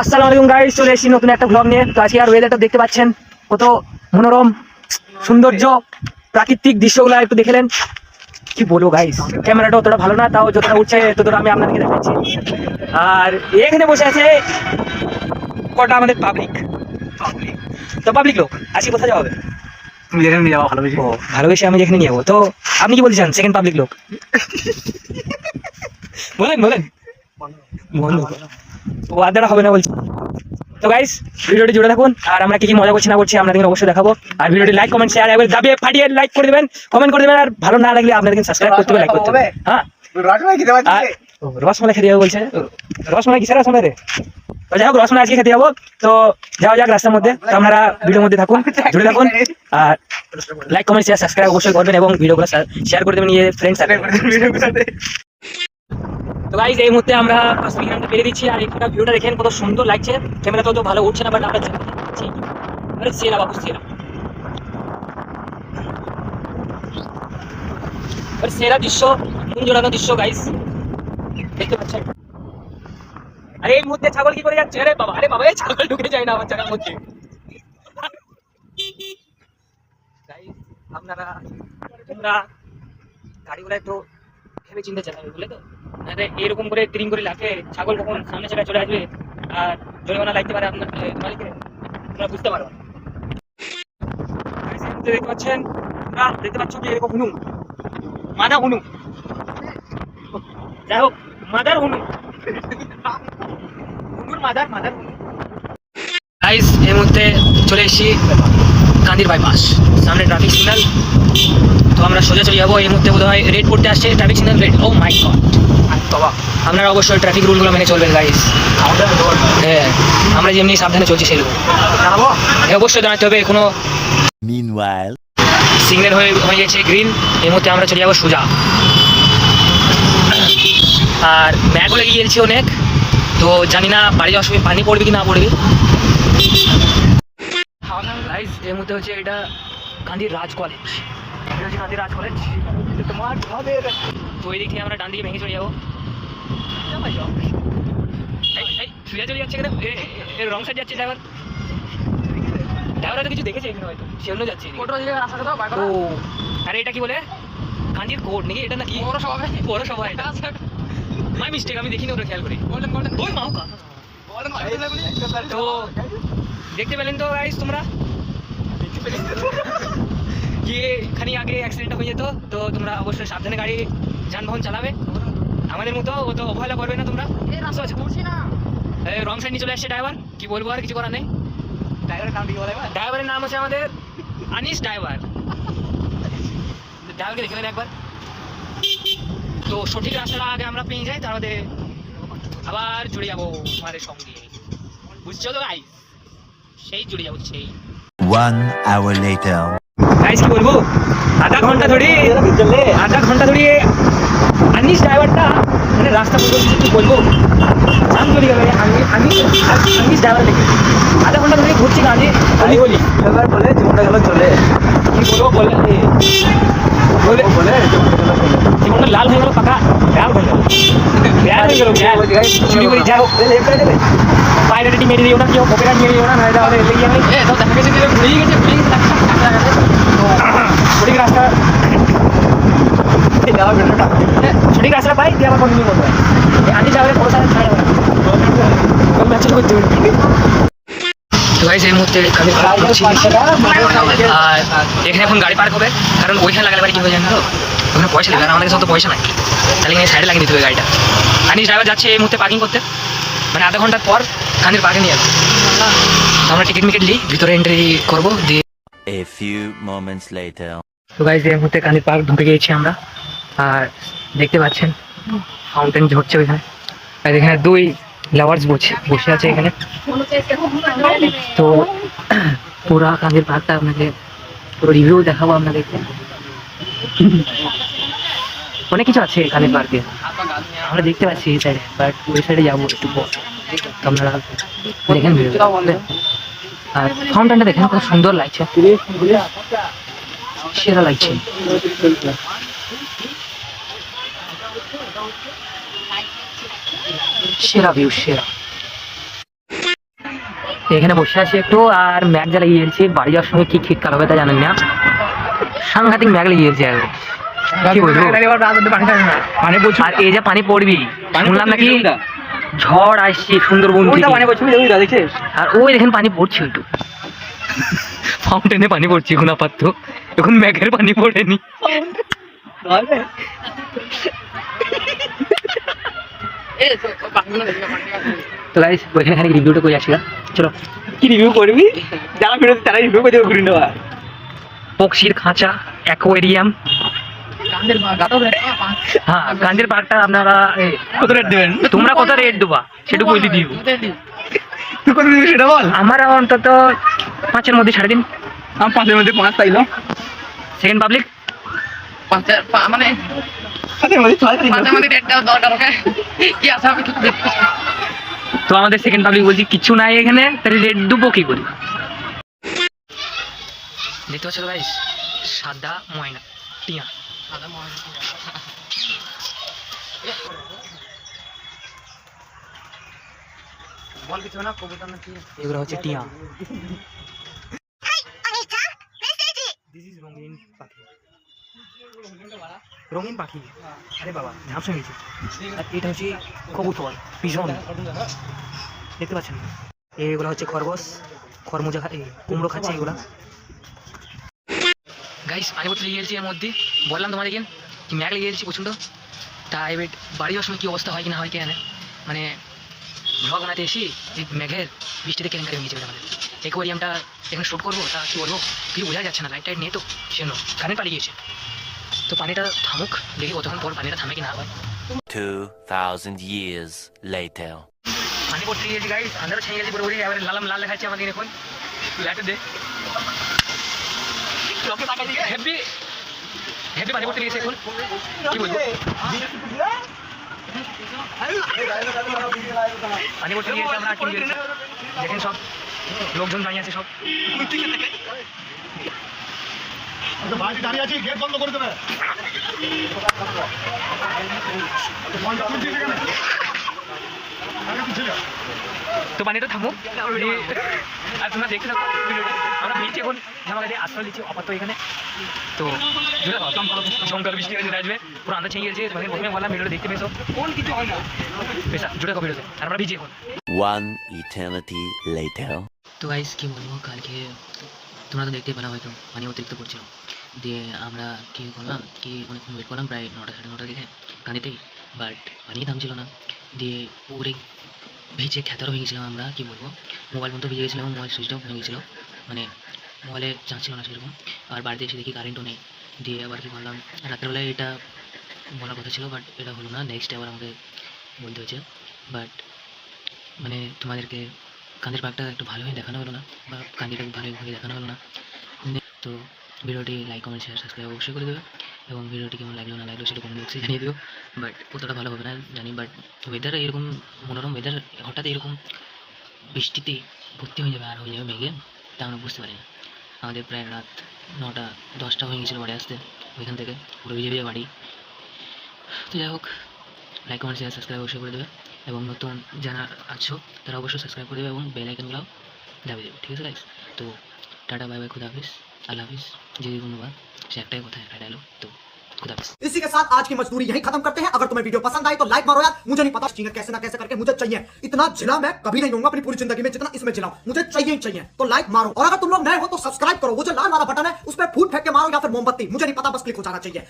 আসসালামু আলাইকুম গাইস, চলে এসেছি নতুন একটা ব্লগ নিয়ে। তো আজকে আর ওয়েদারটা দেখতে পাচ্ছেন, কত মনোরম সৌন্দর্য, প্রাকৃতিক দৃশ্যগুলো একটু দেখলেন। কি বলবো গাইস, ক্যামেরাটা অতটা ভালো না, তাও যতটা উঠছে ততটা আমি আপনাদেরকে দেখাচ্ছি। আর এখানে বসে আছে কটা আমাদের পাবলিক তো পাবলিক লোক। আজকে কোথায় যাওয়া হবে? তুমি যেখানে নিয়ে যাওয়া ভালোবেসে। ভালোবেসে আমি যেখানে নিয়ে যাবো। তো আপনি কি বলতে চান সেকেন্ড পাবলিক লোক? বলেন বলেন। বন্ধু ও আড্ডাটা হবে না বলছি। তো গাইস, ভিডিওটি জুড়ে থাকুন, আর আমরা কি কি মজা করছি না করছি আপনাদের অবশ্যই দেখাবো। আর ভিডিওটি লাইক কমেন্ট শেয়ার একবার দাবিয়ে ফাটিয়ে লাইক করে দেবেন, কমেন্ট করে দেবেন। আর ভালো না লাগলে আপনাদের সাবস্ক্রাইব করতে হবে, লাইক করতে হবে। হ্যাঁ, রসমালাই খেতে পাচ্ছি। রসমালাই খেতে যাবো বলছে। রসমালাই কিসের রসমালাই রে? তো যাই হোক, রসমালাই আজকে খেতে যাবো। তো যাওয়া যাক রাস্তার মধ্যে। তো আপনারা ভিডিওর মধ্যে থাকুন, জুড়ে থাকুন, আর লাইক কমেন্ট শেয়ার সাবস্ক্রাইব অবশ্যই করবেন এবং ভিডিওগুলো শেয়ার করে দেবেন নিজের ফ্রেন্ডস সাথে। তো গাইস, এই মুহূর্তে আমরা স্ক্রিনটা পেরে দিচ্ছি, আর এখানকার ভিউটা দেখেন কত সুন্দর লাগছে। ক্যামেরা তো ভালো উঠছে না, বাট আমরা যাচ্ছি। আরে সেরা বাবু সেরা, আরে সেরা দৃশ্য, মন জোড়ানো দৃশ্য গাইস, দেখতে পাচ্ছেন। আরে এই মুহূর্তে ছাগল কি করে যাচ্ছে? আরে বাবা, আরে বাবা, এই ছাগল ঢুকে যায় না আমার জায়গার মধ্যে। গাইস, আপনারা তোমরা গাড়িগুলো একটু ভেবে চিন্তে চালাবে, বুঝলে তো? নাহলে এরকম করে ট্রিম করে লাখে ছাগল কখন সামনে ছেড়ে চলে আসবে আর জরিমানা লাগতে পারে আপনার মালিকের, তোমরা বুঝতে পারো। দেখতে পাচ্ছেন, দেখতে পাচ্ছ কি এরকম হুনুম মাদা হুনুম, যাই হোক মাদার হুনুম, হুনুর মাদার মাদার হুনুম। গাইস, এই মুহূর্তে চলে এসেছি কান্দির বাইপাস, সামনে ট্রাফিক সিগন্যাল। তো আমরা সোজা চলে যাবো। এই মুহূর্তে বোধহয় রেড পড়তে আসছে, ট্রাফিক সিগন্যাল রেড। ও মাই গড, আপনারা অবশ্যই ট্রাফিক রুলগুলো মেনে চলবেন গাইস। হ্যাঁ, আমরা যেমনি সাবধানে চলছি সেরকম অবশ্যই জানাতে হবে। কোনো সিগন্যাল হয়ে গেছে গ্রিন, এই মুহূর্তে আমরা চলে যাবো সোজা। আর ম্যাগও লেগে গিয়েছি অনেক, তো জানি না বাড়ি যাওয়ার সময় পানি পড়বে কি না পড়বে। গাইস, এই মুহূর্তে হচ্ছে এটা গান্ধীর রাজ কলেজ, এটা হচ্ছে গান্ধীর রাজ কলেজ। তো এই দিক থেকে আমরা ডান দিকে ভেঙে চলে যাবো। সুজা চলে যাচ্ছে কেন? রং সাইড যাচ্ছে ড্রাইভার। ড্রাইভার হয়তো কিছু দেখেছে এখানে, হয়তো সে অন্য যাচ্ছে। ও আরে এটা কি বলে, গান্ধীর কোর্ট নাকি এটা, নাকি পৌরসভা? এটা মাই মিস্টেক, আমি দেখিনি, ওটা খেয়াল করি। ওই মাউকা। তো দেখতে পেলেন তো গাইস তোমরা, যে খানি আগে অ্যাক্সিডেন্টটা হয়ে যেত। তো তোমরা অবশ্যই সাবধানে গাড়ি যানবাহন চালাবে, আমাদের মতো অত অবহেলা করবে না তোমরা। রং সাইড নিয়ে চলে আসছে ড্রাইভার, কি বলবো আর কিছু করার নেই। ড্রাইভারের নাম হচ্ছে আমাদের আনিস ড্রাইভার। ড্রাইভারকে দেখে নেন একবার। তো সঠিক রাস্তাটা আগে আমরা পেয়ে যাই, তার মধ্যে আবার জুড়ে যাবো আমাদের সঙ্গে, বুঝছো তো গাইস? সেই জুড়ে যাবো সেই। 1 hour later. গাইস কি বলবো, আধা ঘন্টা ধরে আনিস ড্রাইভারটা মানে রাস্তা বলবো, কিছু বলবো জাম চলে গেল। আনিস ড্রাইভার দেখে আধা ঘন্টা ধরে ঘুরছি গাড়ি, আমি বলি এবার বলে জীবনটা গেল চলে। কি বলবো বলে জীবনটা লাল হয়ে গেল, পাকা ব্যাগ হয়ে গেল, চুরি করে যাও। বাইরে মেরে দিও না, কেউ পকেটা নিয়ে দিও না, নাহলে আমাদের এলে গিয়ে দেখা গেছে ঘুরিয়ে গেছে সঠিক রাস্তা, সঠিক রাস্তা পাই দিয়ে আবার কন্টিনিউ করতে হয়। আনি যাবে কোনো সাথে ছাড়া যাবে না, ম্যাচেস করতে হবে। তো গাইস, এই মুহূর্তে আমি আর এখানে এখন গাড়ি পার্ক হবে, কারণ ওইখানে লাগালে বাড়ি কি হয়ে যায় না, তো ওখানে পয়সা দেবে, আর আমাদের কাছে তো পয়সা নাই, তাহলে এখানে সাইডে লাগিয়ে দিতে হবে গাড়িটা। আনিস ড্রাইভার যাচ্ছে এই মুহূর্তে পার্কিং করতে, মানে আধা ঘন্টার পর কান্দির পার্কে নিয়ে যাবো। তো আমরা টিকিট মিকেট নিই, ভিতরে এন্ট্রি করবো দিয়ে। A few moments later. তো গাইস, এই মুহূর্তে কান্দির পার্ক ঢুকে গিয়েছি আমরা, আর দেখতে পাচ্ছেন ফাউন্টেন ঝরছে ওইখানে, আর এখানে 2 লাভার্স বসে আছে এখানে। তো পুরা কান্দির পার্কটা আপনাকে পুরো রিভিউ দেখাবো আপনাদেরকে। অনেক কিছু আছে কান্দির পার্কে, আমরা দেখতে পাচ্ছি এই সাইডে, বাট ওই সাইডে যাবো একটু পর। তো আপনারা দেখেন, আর ফাউন্টেনটা দেখেন কত সুন্দর লাগছে, সেরা লাগছে, সেরা ভিউ সেরা। এখানে বসে আছি একটু আর ম্যাগ যা লাগিয়ে গেছি, বাড়ি যাওয়ার সময় কি শীতকাল হবে তা জানেন না, সাংঘাতিক ম্যাগ লাগিয়ে গেছি আর কি বলবো। আর এই যে পানি পড়বি, শুনলাম নাকি ঝড় আসছে সুন্দরবন থেকে। আর ওই দেখেন পানি পড়ছে একটু, ফাউন্টেনে পানি পড়ছে এখন আপাতত, এখন ম্যাগের পানি পড়েনি। তো গাইস ওইখানে খানিক রিভিউটা করে আসি, চলো। কি রিভিউ করবি? যারা ভিডিও তারা রিভিউ করে ঘুরে নেওয়া। পক্ষীর খাঁচা, অ্যাকোয়ারিয়াম, হ্যাঁ গান্ধীর পার্কটা আপনারা কত রেট দেবেন? তোমরা কত রেট দেবা সেটুকু বলে দিও। তুই কত দিবি সেটা বল। আমার অন্তত 5-এর মধ্যে 3.5। আমি 5-এর মধ্যে 5 চাইলো। সেকেন্ড পাবলিক মানে 5-এর মধ্যে 6 চাইলো। মাঝে মাঝে রেটটা দরকার ওকে কি আছে আমি কিছু দেখতে তো আমাদের সেকেন্ড পাবলিক বলছি কিছু নাই এখানে, তাহলে রেট দেবো কি করি। দেখতে পাচ্ছ গাইস, সাদা ময়না টিয়া। বল কিছু না কবুতর না কি এগুলো হচ্ছে টিয়া। This is রঙিন পাখি, রঙিন পাখি। আরে বাবা ঝাপসা গেছে। আর এটা হচ্ছে কবুতর, পিজন দেখতে পাচ্ছেন। এগুলো হচ্ছে খরগোশ, খরমুজা কুমড়ো খাচ্ছে এগুলা। গাইস পানি বোতল লেগে গেছি এর মধ্যে, বললাম তোমাদেরকে কি ম্যাগ লেগে গেছি প্রচণ্ড। তা এবার বাড়ি যাওয়ার সময় কী অবস্থা হয় কি না হয় কে জানে, মানে ভ্লগ বানাতে এসি এই মেঘের বৃষ্টিতে কেলেঙ্কারি হয়ে গেছে আমাদের। অ্যাকোয়ারিয়ামটা এখানে শ্যুট করবো, তা কী বলবো কিছু বোঝা যাচ্ছে না, লাইট টাইট নেই তো সেজন্য কারেন্ট পালিয়ে গিয়েছে। তো পানিটা থামুক, দেখি কতক্ষণ পর পানিটা থামে কি না হয়। 2000 years later. পানি পড়তে গিয়েছি গাইস, আন্ধারও ছেড়ে গেছি পুরোপুরি। এবারে লাল লাল দেখাচ্ছে আমাদের এখন, লাইটে দে হেভি হেভি পানি পড়তে গিয়েছে এখন, কি বলবো পানি পড়তে গিয়েছে। আমরা আটকে গিয়েছি, দেখেন সব লোকজন দাঁড়িয়ে আছে সব। দাঁড়িয়ে আছি, গেট বন্ধ করে দেবে। তো পানিটা থামুক আর তোমরা দেখতে থাকো ভিডিওটা। আমরা নিচে এখন আমাদের আশ্রয় নিচ্ছি আপাতত এখানে। তো জমকার বৃষ্টি হয়েছে আসবে, পুরো আন্দাজ ছেড়ে গেছে। তোমাদের প্রথমে বললাম ভিডিওটা দেখতে পেয়েছো, কোন কিছু হয় না পেশা জুড়ে কপি রয়েছে। আর আমরা ভিজি এখন। One eternity later. তো গাইস কী বলবো, কালকে তোমরা তো দেখতেই পেলাম হয়তো পানি অতিরিক্ত পড়ছিল, দিয়ে আমরা কী করলাম কি অনেকক্ষণ ওয়েট করলাম, প্রায় 9টা 9:30 দিকে কাঁদিতেই, বাট পানি থামছিল না। দিয়ে পুরে ভিজে খেতারও হয়ে গেছিলাম আমরা, কী বলবো মোবাইল ফোন তো ভিজে গেছিলাম, মোবাইল সুইচ অফ হয়ে গেছিলো, মানে মোবাইলে চার্জ ছিল না সেরকম। আর বাড়িতে এসে দেখি কারেন্টও নেই। দিয়ে আবার কী করলাম, রাত্রেবেলায় এটা বলার কথা ছিল বাট এটা হলো না, নেক্সট আবার আমাকে বলতে হয়েছে। বাট মানে তোমাদেরকে কান্দির পার্কটা একটু ভালোভাবে দেখানো হলো না, বা কান্দিটাকে ভালোভাবে দেখানো হলো না। তো ভিডিওটি লাইক কমেন্ট শেয়ার সাবস্ক্রাইব অবশ্যই করে দেবে, এবং ভিডিওটি কেমন লাগলো না লাগলো সেটা কমেন্ট বক্সে জানিয়ে দিও। বাট কতটা ভালো হবে না জানি, বাট ওয়েদার এরকম মনোরম ওয়েদার হঠাৎ এরকম বৃষ্টিতে ভর্তি হয়ে যাবে আর হয়ে যাবে মেঘে, তা আমরা বুঝতে পারি না। আমাদের প্রায় রাত 9টা 10টা হয়ে গেছিলো বাড়ি আসতে, ওইখান থেকে পুরো ভিজে ভিজে বাড়ি। তো যাই হোক, লাইক কমেন্ট শেয়ার সাবস্ক্রাইব অবশ্যই করে দেবে, এবং নতুন যারা আছো তারা অবশ্যই সাবস্ক্রাইব করে দেবে এবং বেল আইকনগুলোও দাবি দেবে, ঠিক আছে গাইস? তো টাটা বাই বাই, খুদা হাফিজ, আল্লাহ হাফিজ। যে ধন্যবাদ সে একটাই কথা, একটা ডায়লগ। তো खुदा हाफिज। इसी के साथ आज की मजदूरी यही खत्म करते हैं। अगर तुम्हें वीडियो पसंद आई तो लाइक मारो यार, मुझे नहीं पता चिंगर कैसे ना कैसे करके मुझे चाहिए। इतना जिला मैं कभी नहीं दूंगा अपनी पूरी जिंदगी में जितना इसमें जिलाऊं, मुझे चाहिए ही चाहिए। तो लाइक मारो, और अगर तुम लोग नए हो तो सब्सक्राइब करो, वो जो लाल वाला बटन है उस पर फूट फेंक के मारो या फिर मोमबत्ती, मुझे नहीं पता, बस क्लिक हो जाना चाहिए।